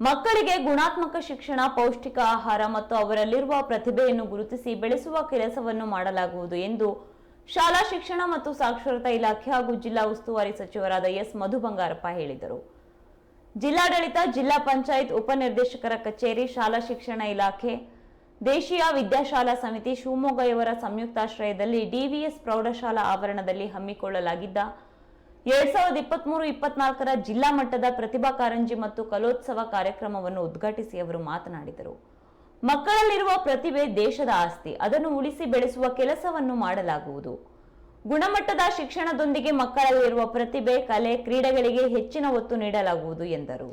ಮಕ್ಕಳಿಗೆ ಗುಣಾತ್ಮಕ ಶಿಕ್ಷಣ, ಪೌಷ್ಟಿಕ ಆಹಾರ ಮತ್ತು ಅವರಲ್ಲಿರುವ ಪ್ರತಿಭೆಯನ್ನು ಗುರುತಿಸಿ ಬೆಳೆಸುವ ಕೆಲಸವನ್ನು ಮಾಡಲಾಗುವುದು ಎಂದು ಶಾಲಾ ಶಿಕ್ಷಣ ಮತ್ತು ಸಾಕ್ಷರತಾ ಇಲಾಖೆ ಹಾಗೂ ಜಿಲ್ಲಾ ಉಸ್ತುವಾರಿ ಸಚಿವರಾದ ಎಸ್ ಮಧು ಬಂಗಾರಪ್ಪ ಹೇಳಿದರು. ಜಿಲ್ಲಾಡಳಿತ, ಜಿಲ್ಲಾ ಪಂಚಾಯತ್ ಉಪನಿರ್ದೇಶಕರ ಕಚೇರಿ, ಶಾಲಾ ಶಿಕ್ಷಣ ಇಲಾಖೆ, ದೇಶೀಯ ವಿದ್ಯಾಶಾಲಾ ಸಮಿತಿ ಶಿವಮೊಗ್ಗ ಇವರ ಸಂಯುಕ್ತಾಶ್ರಯದಲ್ಲಿ ಡಿವಿಎಸ್ ಪ್ರೌಢಶಾಲಾ ಆವರಣದಲ್ಲಿ ಹಮ್ಮಿಕೊಳ್ಳಲಾಗಿದ್ದ 2023-24ರ ಜಿಲ್ಲಾ ಮಟ್ಟದ ಪ್ರತಿಭಾ ಕಾರಂಜಿ ಮತ್ತು ಕಲೋತ್ಸವ ಕಾರ್ಯಕ್ರಮವನ್ನು ಉದ್ಘಾಟಿಸಿ ಅವರು ಮಾತನಾಡಿದರು. ಮಕ್ಕಳಲ್ಲಿರುವ ಪ್ರತಿಭೆ ದೇಶದ ಆಸ್ತಿ. ಅದನ್ನು ಉಳಿಸಿ ಬೆಳೆಸುವ ಕೆಲಸವನ್ನು ಮಾಡಲಾಗುವುದು. ಗುಣಮಟ್ಟದ ಶಿಕ್ಷಣದೊಂದಿಗೆ ಮಕ್ಕಳಲ್ಲಿರುವ ಪ್ರತಿಭೆ, ಕಲೆ, ಕ್ರೀಡೆಗಳಿಗೆ ಹೆಚ್ಚಿನ ಒತ್ತು ನೀಡಲಾಗುವುದು ಎಂದರು.